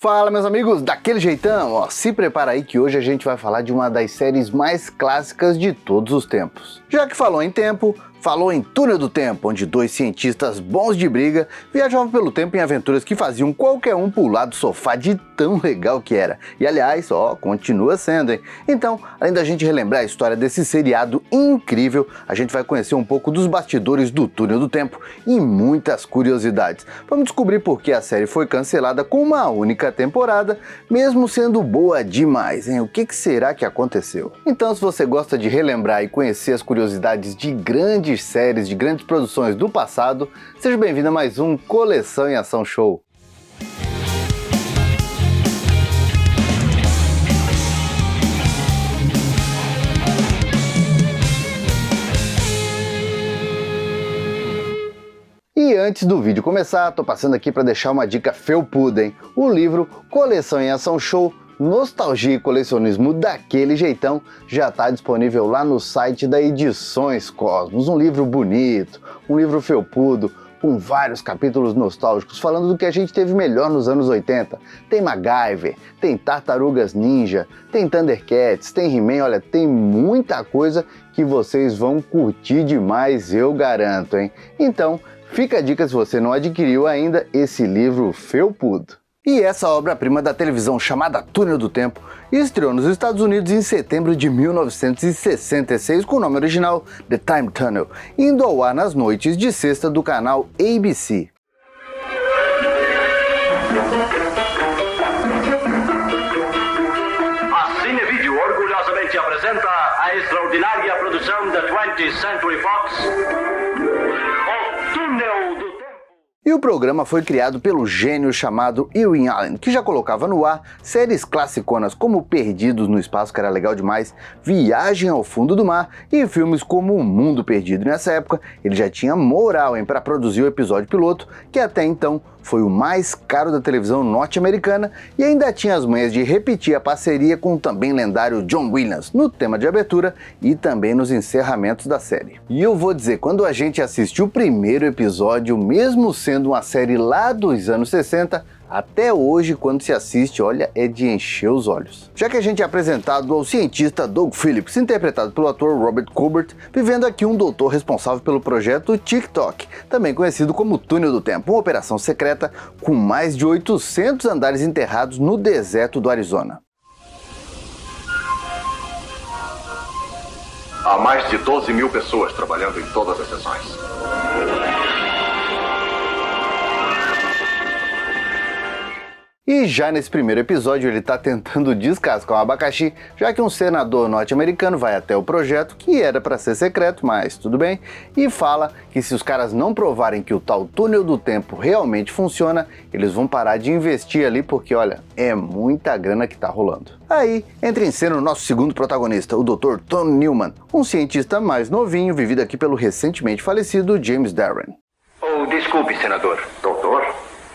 Fala, meus amigos, daquele jeitão, ó, se prepara aí que hoje a gente vai falar de uma das séries mais clássicas de todos os tempos. Já que falou em tempo, falou em Túnel do Tempo, onde dois cientistas bons de briga viajavam pelo tempo em aventuras que faziam qualquer um pular do sofá de tão legal que era. E aliás, ó, continua sendo, hein? Então, além da gente relembrar a história desse seriado incrível, a gente vai conhecer um pouco dos bastidores do Túnel do Tempo e muitas curiosidades. Vamos descobrir por que a série foi cancelada com uma única temporada, mesmo sendo boa demais, hein? O que será que aconteceu? Então, se você gosta de relembrar e conhecer as curiosidades de grandes séries, de grandes produções do passado, seja bem-vindo a mais um Coleção em Ação Show. E antes do vídeo começar, tô passando aqui para deixar uma dica felpuda, hein? O livro Coleção em Ação Show, Nostalgia e Colecionismo daquele jeitão já está disponível lá no site da Edições Cosmos. Um livro bonito, um livro felpudo, com vários capítulos nostálgicos falando do que a gente teve melhor nos anos 80. Tem MacGyver, tem Tartarugas Ninja, tem Thundercats, tem He-Man, olha, tem muita coisa que vocês vão curtir demais, eu garanto, hein? Então, fica a dica se você não adquiriu ainda esse livro felpudo. E essa obra-prima da televisão chamada Túnel do Tempo estreou nos Estados Unidos em setembro de 1966 com o nome original The Time Tunnel, indo ao ar nas noites de sexta do canal ABC. A Cinevídeo orgulhosamente apresenta a extraordinária produção da 20th Century Fox, O Túnel do Tempo. E o programa foi criado pelo gênio chamado Irwin Allen, que já colocava no ar séries classiconas como Perdidos no Espaço, que era legal demais, Viagem ao Fundo do Mar e filmes como O Mundo Perdido. E nessa época ele já tinha moral para produzir o episódio piloto, que até então foi o mais caro da televisão norte-americana, e ainda tinha as manhas de repetir a parceria com o também lendário John Williams no tema de abertura e também nos encerramentos da série. E eu vou dizer, quando a gente assistiu o primeiro episódio, mesmo sendo uma série lá dos anos 60, até hoje, quando se assiste, olha, é de encher os olhos. Já que a gente é apresentado ao cientista Doug Phillips, interpretado pelo ator Robert Colbert, vivendo aqui um doutor responsável pelo projeto TikTok, também conhecido como Túnel do Tempo, uma operação secreta com mais de 800 andares enterrados no deserto do Arizona. Há mais de 12 mil pessoas trabalhando em todas as seções. E já nesse primeiro episódio ele está tentando descascar um abacaxi, já que um senador norte-americano vai até o projeto, que era para ser secreto, mas tudo bem, e fala que se os caras não provarem que o tal Túnel do Tempo realmente funciona, eles vão parar de investir ali porque, olha, é muita grana que tá rolando. Aí entra em cena o nosso segundo protagonista, o Dr. Tony Newman, um cientista mais novinho, vivido aqui pelo recentemente falecido James Darren. Oh, desculpe, senador. Doutor?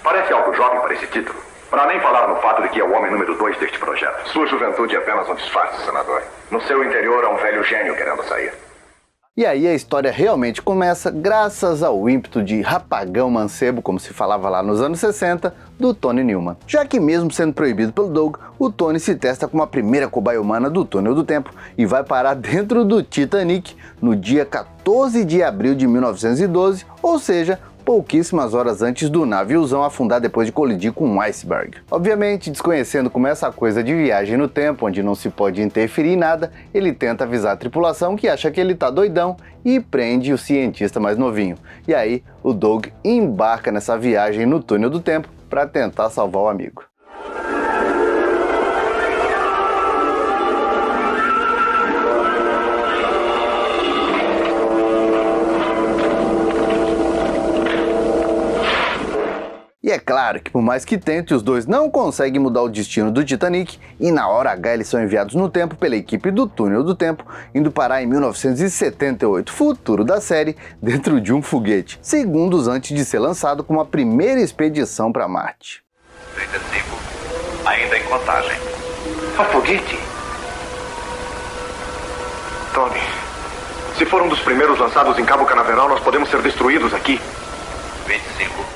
Parece algo jovem para esse título. Para nem falar no fato de que é o homem número 2 deste projeto. Sua juventude é apenas um disfarce, senador. No seu interior há um velho gênio querendo sair. E aí a história realmente começa graças ao ímpeto de rapagão mancebo, como se falava lá nos anos 60, do Tony Newman. Já que mesmo sendo proibido pelo Doug, o Tony se testa como a primeira cobaia humana do Túnel do Tempo e vai parar dentro do Titanic no dia 14 de abril de 1912, ou seja, pouquíssimas horas antes do naviozão afundar depois de colidir com um iceberg. Obviamente, desconhecendo como é essa coisa de viagem no tempo, onde não se pode interferir em nada, ele tenta avisar a tripulação que acha que ele tá doidão e prende o cientista mais novinho. E aí, o Doug embarca nessa viagem no Túnel do Tempo para tentar salvar o amigo. E é claro que por mais que tente, os dois não conseguem mudar o destino do Titanic e na hora H eles são enviados no tempo pela equipe do Túnel do Tempo, indo parar em 1978, futuro da série, dentro de um foguete, segundos antes de ser lançado como a primeira expedição para Marte. 35, ainda em contagem. É um foguete? Tony, se for um dos primeiros lançados em Cabo Canaveral, nós podemos ser destruídos aqui. 25.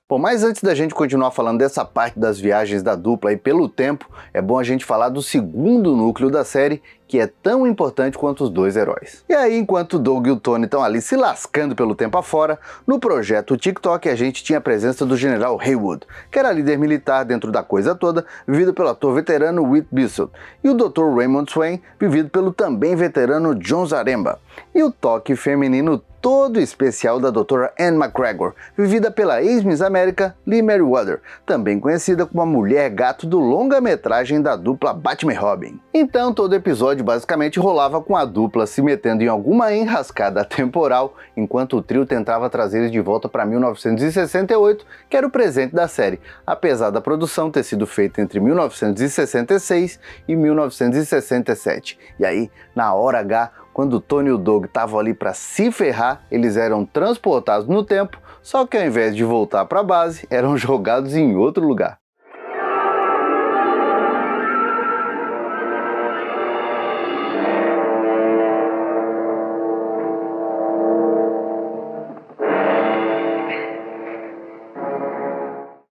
Bom, mas antes da gente continuar falando dessa parte das viagens da dupla aí pelo tempo, é bom a gente falar do segundo núcleo da série, que é tão importante quanto os dois heróis. E aí, enquanto o Doug e o Tony estão ali se lascando pelo tempo afora, no projeto TikTok a gente tinha a presença do General Haywood, que era líder militar dentro da coisa toda, vivido pelo ator veterano Whit Bissell, e o Dr. Raymond Swain, vivido pelo também veterano John Zaremba, e o toque feminino todo especial da Dra. Anne McGregor, vivida pela ex-Miss América Lee Meriwether, também conhecida como a mulher gato do longa-metragem da dupla Batman e Robin. Então todo episódio basicamente rolava com a dupla se metendo em alguma enrascada temporal, enquanto o trio tentava trazer eles de volta para 1968, que era o presente da série, apesar da produção ter sido feita entre 1966 e 1967. E aí, na hora H, quando o Tony e o Doug estavam ali para se ferrar, eles eram transportados no tempo, só que ao invés de voltar para a base, eram jogados em outro lugar.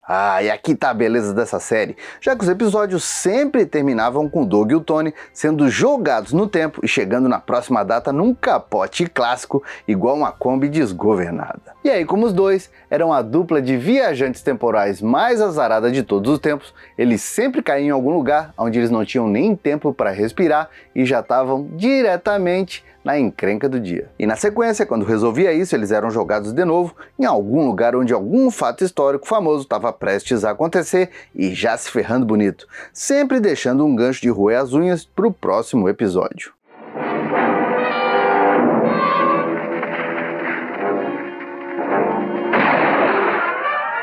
Ah, e aqui tá a beleza dessa série, já que os episódios sempre terminavam com o Doug e o Tony sendo jogados no tempo e chegando na próxima data num capote clássico igual uma Kombi desgovernada. E aí, como os dois eram a dupla de viajantes temporais mais azarada de todos os tempos, eles sempre caíam em algum lugar onde eles não tinham nem tempo para respirar e já estavam diretamente na encrenca do dia. E na sequência, quando resolvia isso, eles eram jogados de novo em algum lugar onde algum fato histórico famoso estava prestes a acontecer e já se ferrando bonito, sempre deixando um gancho de roer as unhas para o próximo episódio.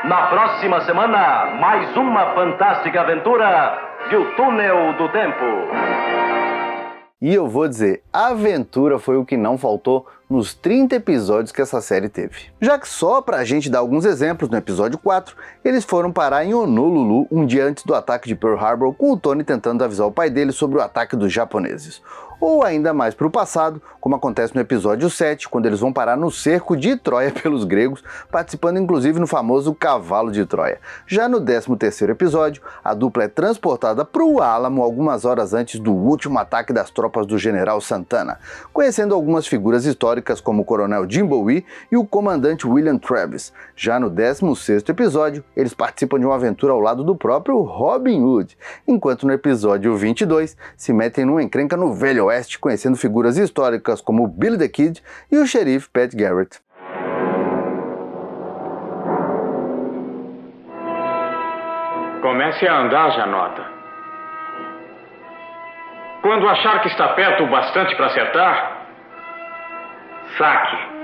Na próxima semana, mais uma fantástica aventura de O Túnel do Tempo. E eu vou dizer, a aventura foi o que não faltou nos 30 episódios que essa série teve. Já que só pra gente dar alguns exemplos, no episódio 4, eles foram parar em Honolulu um dia antes do ataque de Pearl Harbor, com o Tony tentando avisar o pai dele sobre o ataque dos japoneses. Ou ainda mais para o passado, como acontece no episódio 7, quando eles vão parar no cerco de Troia pelos gregos, participando inclusive no famoso Cavalo de Troia. Já no 13º episódio, a dupla é transportada para o Álamo algumas horas antes do último ataque das tropas do general Santana, conhecendo algumas figuras históricas como o coronel Jim Bowie e o comandante William Travis. Já no 16º episódio, eles participam de uma aventura ao lado do próprio Robin Hood, enquanto no episódio 22 se metem numa encrenca no Velho Oeste, conhecendo figuras históricas como Billy the Kid e o xerife Pat Garrett. Comece a andar, Janota. Quando achar que está perto o bastante para acertar, saque.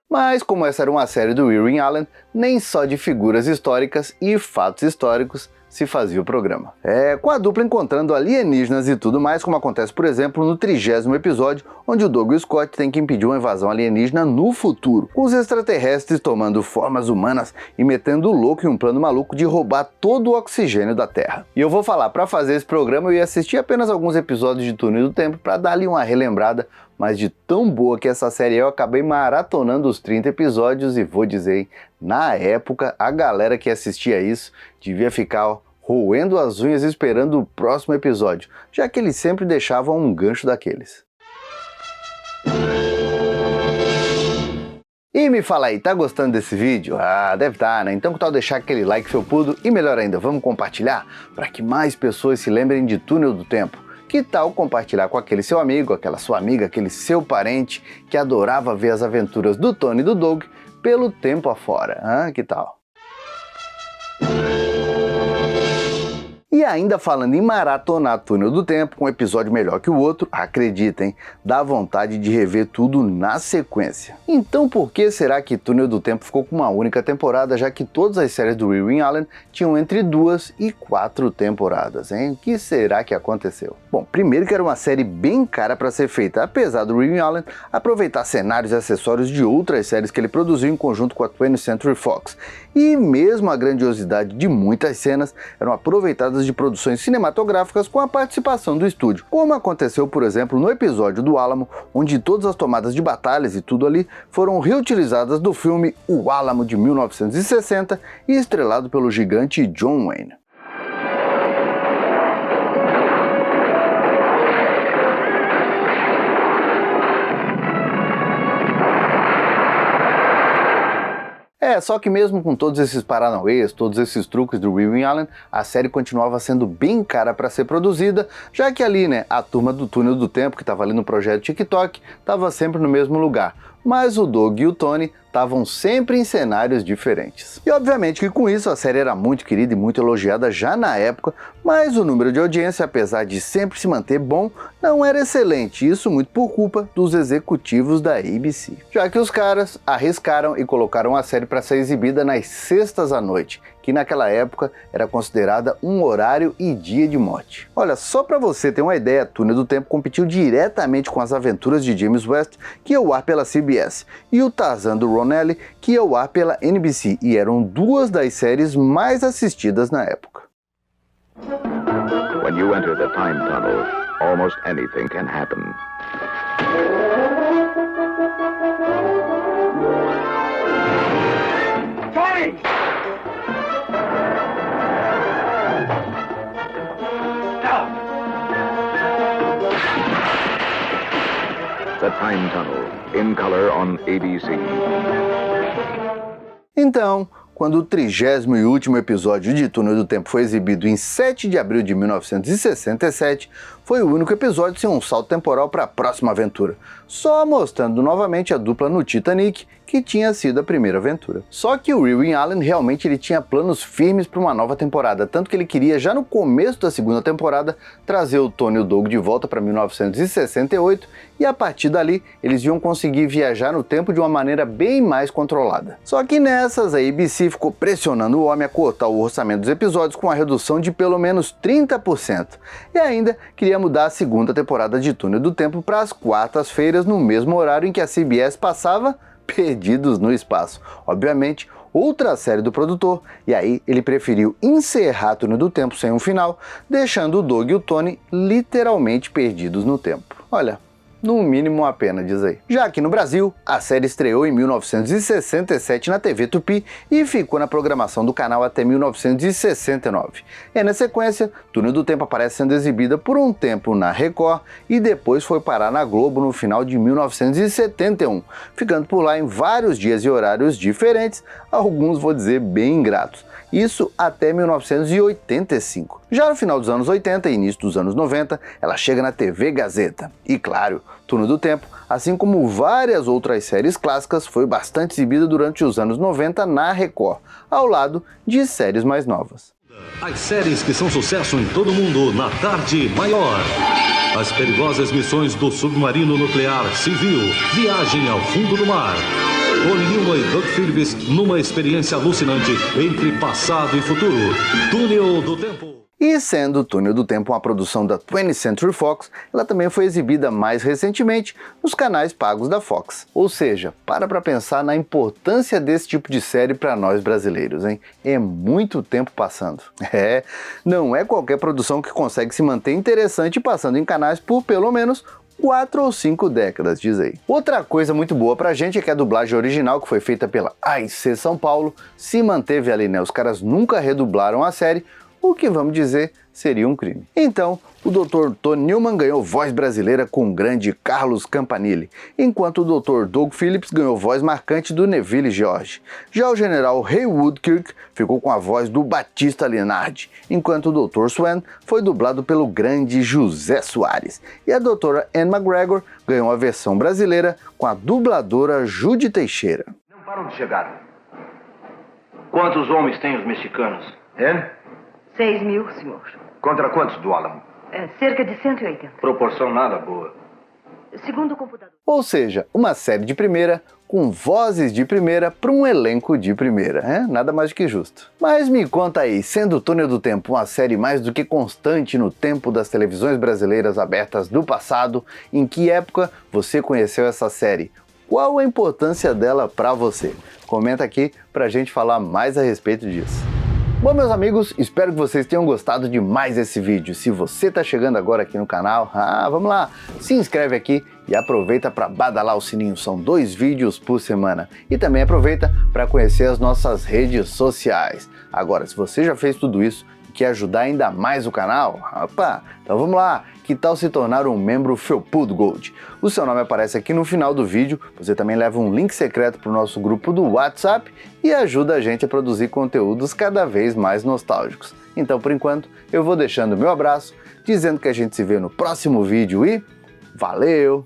Mas como essa era uma série do Irwin Allen, nem só de figuras históricas e fatos históricos se fazia o programa. Com a dupla encontrando alienígenas e tudo mais, como acontece, por exemplo, no 30º episódio, onde o Doug e o Scott têm que impedir uma invasão alienígena no futuro, com os extraterrestres tomando formas humanas e metendo o louco em um plano maluco de roubar todo o oxigênio da Terra. E eu vou falar, para fazer esse programa eu ia assistir apenas alguns episódios de Túnel do Tempo para dar ali uma relembrada, mas de tão boa que essa série eu acabei maratonando os 30 episódios e vou dizer, hein, na época a galera que assistia isso devia ficar roendo as unhas esperando o próximo episódio, já que eles sempre deixavam um gancho daqueles. E me fala aí, tá gostando desse vídeo? Ah, deve estar, né? Então que tal deixar aquele like felpudo e melhor ainda, vamos compartilhar para que mais pessoas se lembrem de Túnel do Tempo. Que tal compartilhar com aquele seu amigo, aquela sua amiga, aquele seu parente que adorava ver as aventuras do Tony e do Doug pelo tempo afora? Que tal? E ainda falando em maratonar Túnel do Tempo, com um episódio melhor que o outro, acreditem, dá vontade de rever tudo na sequência. Então por que será que Túnel do Tempo ficou com uma única temporada, já que todas as séries do Irwin Allen tinham entre 2 e 4 temporadas, hein? O que será que aconteceu? Bom, primeiro que era uma série bem cara para ser feita, apesar do Irwin Allen aproveitar cenários e acessórios de outras séries que ele produziu em conjunto com a 20th Century Fox. E mesmo a grandiosidade de muitas cenas eram aproveitadas de produções cinematográficas com a participação do estúdio, como aconteceu, por exemplo, no episódio do Álamo, onde todas as tomadas de batalhas e tudo ali foram reutilizadas do filme O Álamo de 1960 e estrelado pelo gigante John Wayne. Só que mesmo com todos esses paranauês, todos esses truques do Irwin Allen, a série continuava sendo bem cara para ser produzida, já que ali, a turma do Túnel do Tempo, que estava ali no projeto TikTok, estava sempre no mesmo lugar. Mas o Doug e o Tony estavam sempre em cenários diferentes. E obviamente que com isso a série era muito querida e muito elogiada já na época, mas o número de audiência, apesar de sempre se manter bom, não era excelente, isso muito por culpa dos executivos da ABC. Já que os caras arriscaram e colocaram a série para ser exibida nas sextas à noite, que naquela época era considerada um horário e dia de morte. Olha, só para você ter uma ideia, Túnel do Tempo competiu diretamente com as aventuras de James West, que ia ao ar pela CBS, e o Tarzan do Ron Neely, que ia ao ar pela NBC, e eram duas das séries mais assistidas na época. When you enter the time tunnel, almost anything can happen. Tony! The Time Tunnel, in color on ABC. Então, quando o 30º e último episódio de Túnel do Tempo foi exibido em 7 de abril de 1967, foi o único episódio sem um salto temporal para a próxima aventura, só mostrando novamente a dupla no Titanic, que tinha sido a primeira aventura. Só que o Irwin Allen realmente ele tinha planos firmes para uma nova temporada, tanto que ele queria já no começo da segunda temporada trazer o Tony e o Doug de volta para 1968 e a partir dali eles iam conseguir viajar no tempo de uma maneira bem mais controlada. Só que nessas a ABC ficou pressionando o homem a cortar o orçamento dos episódios com a redução de pelo menos 30% e ainda queria mudar a segunda temporada de Túnel do Tempo para as quartas-feiras no mesmo horário em que a CBS passava Perdidos no Espaço, obviamente outra série do produtor, e aí ele preferiu encerrar Túnel do Tempo sem um final, deixando o Doug e o Tony literalmente perdidos no tempo. Olha, no mínimo uma pena, diz aí. Já aqui no Brasil, a série estreou em 1967 na TV Tupi e ficou na programação do canal até 1969. E na sequência, Túnel do Tempo aparece sendo exibida por um tempo na Record e depois foi parar na Globo no final de 1971, ficando por lá em vários dias e horários diferentes, alguns vou dizer bem ingratos. Isso até 1985. Já no final dos anos 80 e início dos anos 90, ela chega na TV Gazeta. E claro, Túnel do Tempo, assim como várias outras séries clássicas, foi bastante exibida durante os anos 90 na Record, ao lado de séries mais novas. As séries que são sucesso em todo mundo na Tarde Maior. As perigosas missões do submarino nuclear civil, viagem ao fundo do mar. Tony Newman e Doug Phillips numa experiência alucinante entre passado e futuro. Túnel do Tempo. E sendo Túnel do Tempo uma produção da 20th Century Fox, ela também foi exibida mais recentemente nos canais pagos da Fox. Ou seja, para pensar na importância desse tipo de série para nós brasileiros, hein? É muito tempo passando. Não é qualquer produção que consegue se manter interessante passando em canais por pelo menos 4 ou 5 décadas, diz aí. Outra coisa muito boa pra gente é que a dublagem original, que foi feita pela AIC São Paulo, se manteve ali, Os caras nunca redublaram a série, o que, vamos dizer, seria um crime. Então, o Dr. Tony Newman ganhou voz brasileira com o grande Carlos Campanile, enquanto o Dr. Doug Phillips ganhou voz marcante do Neville George. Já o General Haywood Kirk ficou com a voz do Batista Lenardi, enquanto o Dr. Swan foi dublado pelo grande José Soares. E a Dra. Anne McGregor ganhou a versão brasileira com a dubladora Judy Teixeira. Não param de chegar. Quantos homens têm os mexicanos? Anne? 6.000, senhor. Contra quantos do Álamo? Cerca de 180. Proporção nada boa. Segundo o computador. Ou seja, uma série de primeira com vozes de primeira para um elenco de primeira, Nada mais do que justo. Mas me conta aí, sendo o Túnel do Tempo uma série mais do que constante no tempo das televisões brasileiras abertas do passado, em que época você conheceu essa série? Qual a importância dela para você? Comenta aqui pra gente falar mais a respeito disso. Bom, meus amigos, espero que vocês tenham gostado de mais esse vídeo. Se você está chegando agora aqui no canal, vamos lá, se inscreve aqui e aproveita para badalar o sininho. São 2 vídeos por semana. E também aproveita para conhecer as nossas redes sociais. Agora, se você já fez tudo isso e quer ajudar ainda mais o canal, então vamos lá. Que tal se tornar um membro Felpudo Gold? O seu nome aparece aqui no final do vídeo, você também leva um link secreto para o nosso grupo do WhatsApp e ajuda a gente a produzir conteúdos cada vez mais nostálgicos. Então, por enquanto, eu vou deixando o meu abraço, dizendo que a gente se vê no próximo vídeo e valeu!